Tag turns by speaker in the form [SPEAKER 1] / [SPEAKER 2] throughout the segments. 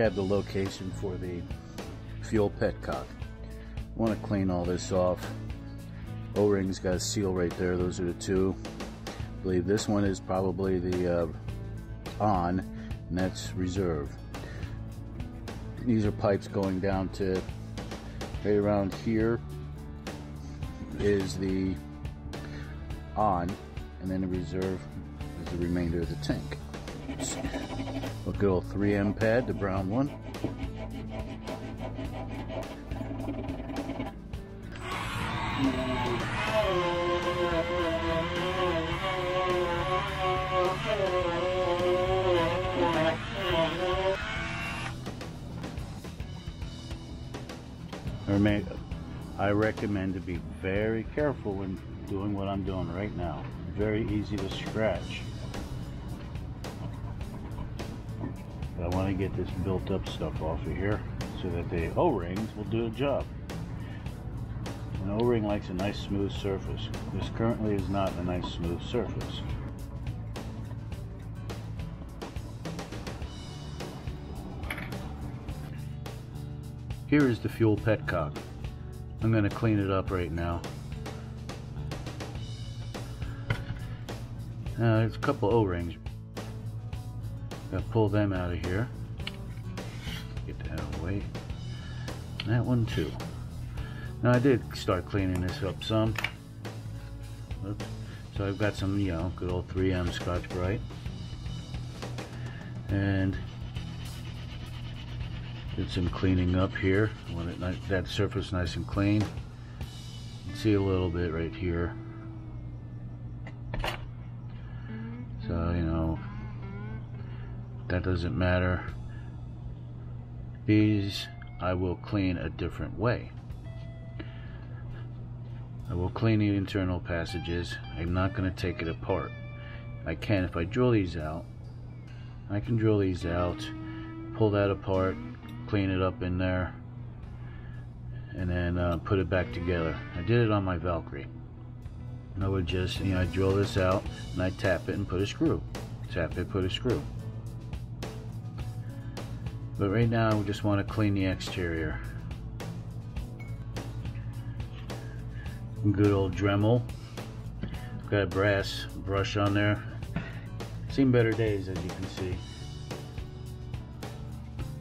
[SPEAKER 1] have the location for the fuel petcock. I want to clean all this off. O-ring's got a seal right there. Those are the two. I believe this one is probably the on, and that's reserve. These are pipes going down to right around here is the on, and then the reserve is the remainder of the tank. A good old 3M pad, the brown one. I recommend to be very careful when doing what I'm doing right now. Very easy to scratch. But I want to get this built up stuff off of here so that the O-rings will do the job. An O-ring likes a nice smooth surface. This currently is not a nice smooth surface. Here is the fuel petcock. I'm going to clean it up right now. There's a couple O-rings. Got to pull them out of here. Get that out of the way. That one too. Now I did start cleaning this up some. Oops. So I've got some, you know, good old 3M Scotch-Brite. And did some cleaning up here. I want it that surface nice and clean. You can see a little bit right here. So, you know, that doesn't matter. These I will clean a different way. I will clean the internal passages. I'm not going to take it apart. I can, if I drill these out, I can drill these out, pull that apart, clean it up in there, and then put it back together. I did it on my Valkyrie. And I would just, you know, I drill this out and I tap it and put a screw. Tap it, put a screw. But right now we just want to clean the exterior. Good old Dremel. Got a brass brush on there. Seen better days, as you can see.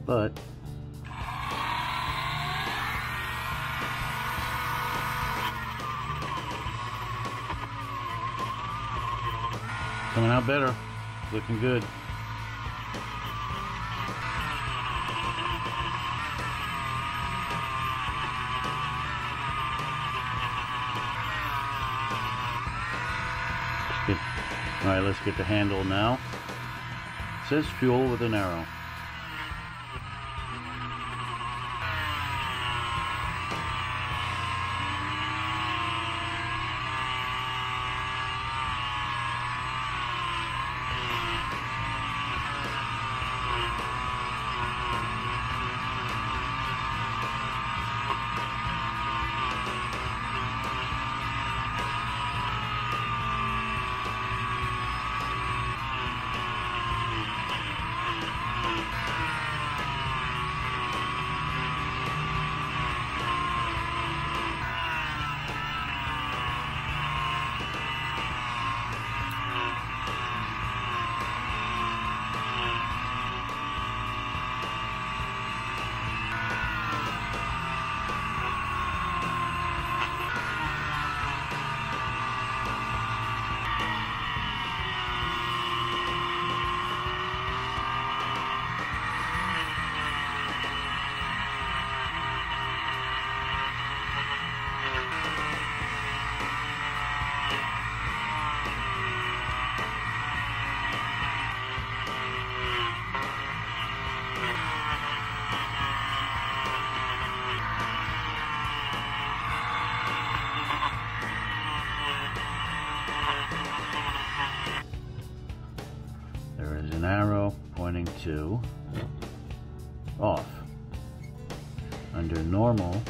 [SPEAKER 1] But coming out better. Looking good. Alright, let's get the handle now. It says fuel with an arrow. An arrow pointing to off. Under normal,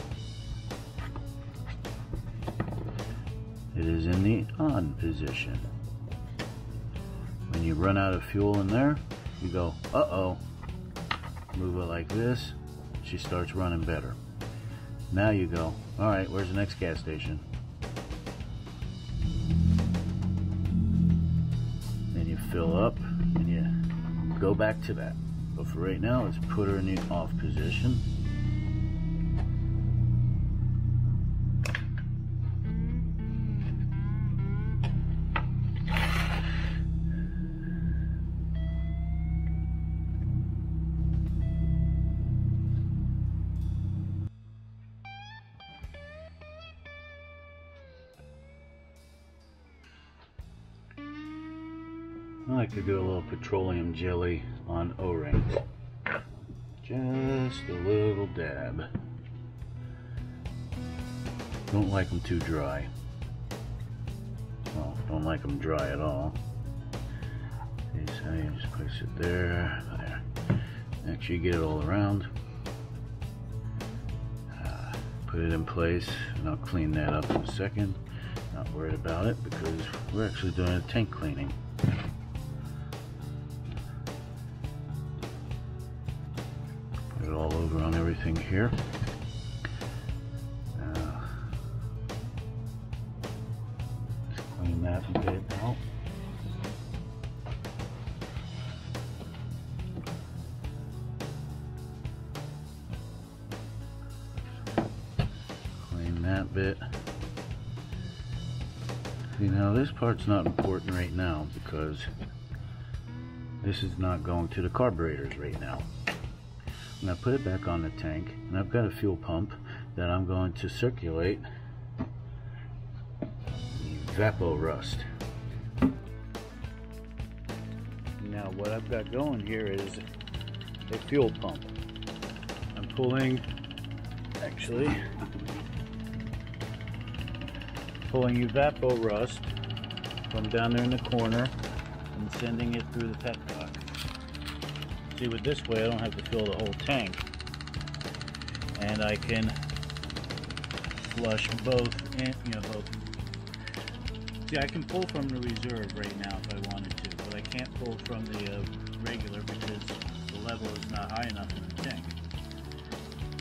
[SPEAKER 1] it is in the on position. When you run out of fuel in there, you go, uh-oh. Move it like this, she starts running better. Now you go, all right, where's the next gas station? Then you fill up and you go back to that. But for right now, let's put her in the off position. I like to do a little petroleum jelly on O-rings. Just a little dab. Don't like them too dry. Well, don't like them dry at all. Okay, so you just place it there, there. Make sure you get it all around. Put it in place, and I'll clean that up in a second. Not worried about it because we're actually doing a tank cleaning. Put it all over on everything here. Let's clean that and get it out. Clean that bit. See, now this part's not important right now because this is not going to the carburetors right now. I'm going to put it back on the tank, and I've got a fuel pump that I'm going to circulate Vapo Rust. Now what I've got going here is a fuel pump. I'm pulling, actually, pulling Vapo Rust from down there in the corner and sending it through the petcock. See, with this way I don't have to fill the whole tank, and I can flush both, and both. See, I can pull from the reserve right now if I wanted to, but I can't pull from the regular because the level is not high enough in the tank.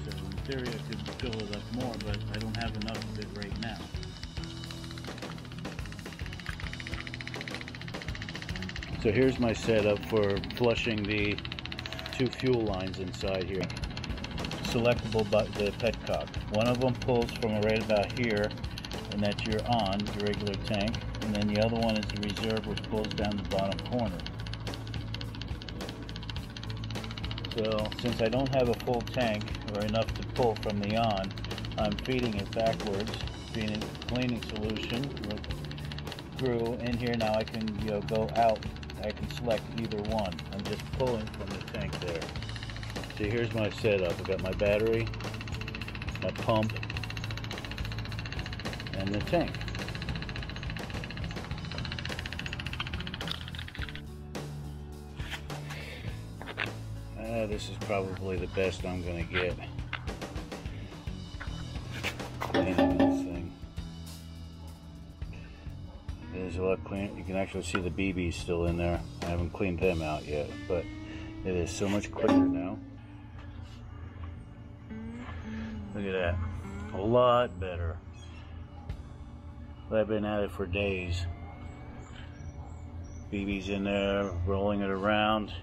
[SPEAKER 1] So in theory I could fill it up more, but I don't have enough of it right now. So here's my setup for flushing the two fuel lines inside here. Selectable by the petcock. One of them pulls from right about here, and that's your on, your regular tank, and then the other one is the reserve, which pulls down the bottom corner. So since I don't have a full tank or enough to pull from the on, I'm feeding it backwards, feeding cleaning solution through in here. Now I can go out. I can select either one. I'm just pulling from the tank there. See, here's my setup. I've got my battery, my pump, and the tank. This is probably the best I'm going to get. Cleaning this thing. It is a lot cleaner. You can actually see the BBs still in there. I haven't cleaned them out yet, but it is so much quicker now. Look at that. A lot better. But I've been at it for days. BBs in there, rolling it around.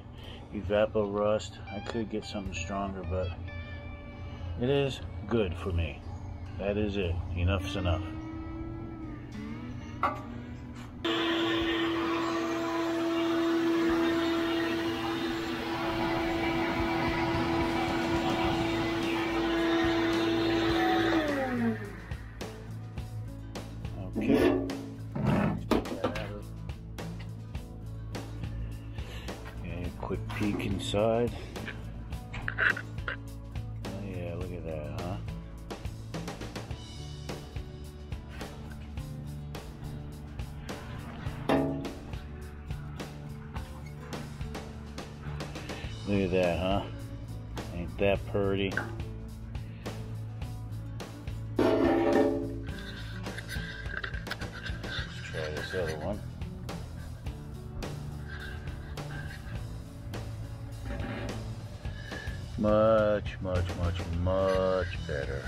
[SPEAKER 1] Vapo Rust. I could get something stronger, but it is good for me. That is it. Enough's enough. Okay. Quick peek inside. Oh yeah, look at that, huh? Look at that, huh? Ain't that pretty? Let's try this other one. Much better.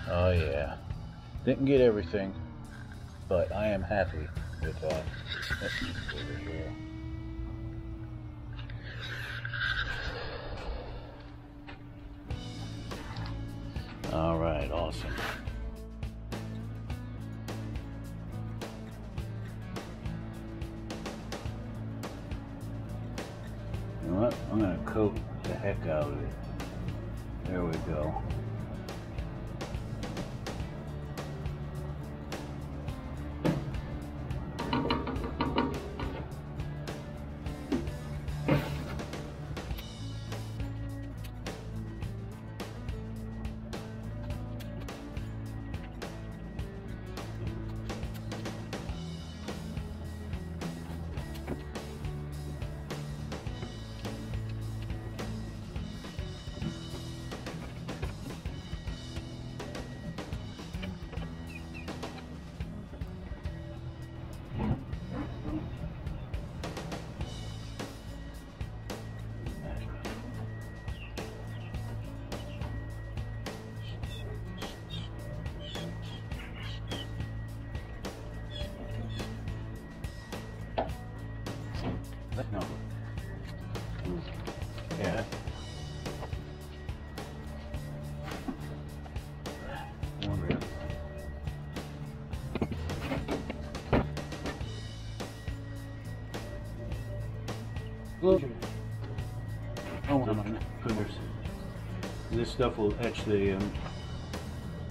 [SPEAKER 1] Oh yeah. Didn't get everything, but I am happy with that. Let's go over here. All right, awesome. You know what? I'm gonna coat the heck out of it. There we go. No. Yeah. Oh my goodness. This stuff will etch the,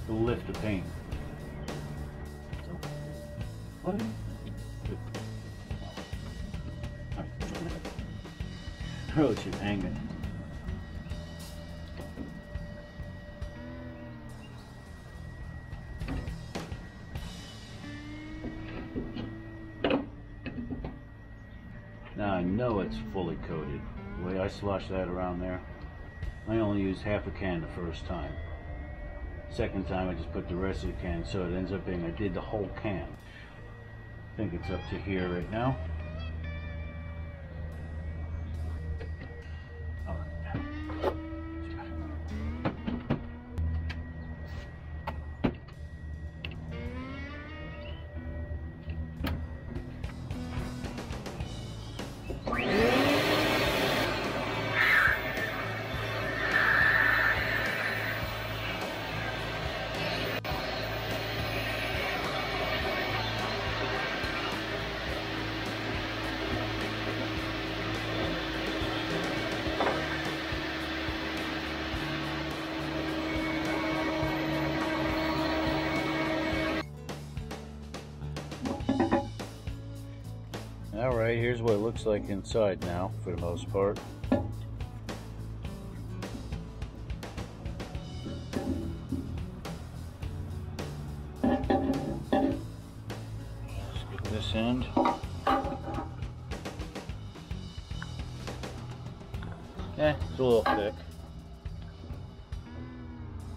[SPEAKER 1] will lift the paint. What? I really should hang it. Now I know it's fully coated. The way I slosh that around there, I only used half a can the first time. Second time I just put the rest of the can, so it ends up being I did the whole can. I think it's up to here right now. Alright, here's what it looks like inside now, for the most part. Let's get this end. It's a little thick,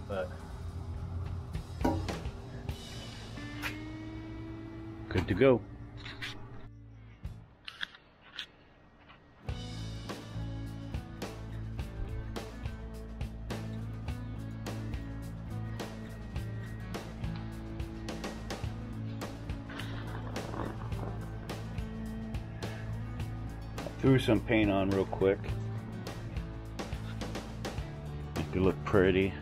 [SPEAKER 1] but good to go. Threw some paint on real quick. Make it look pretty.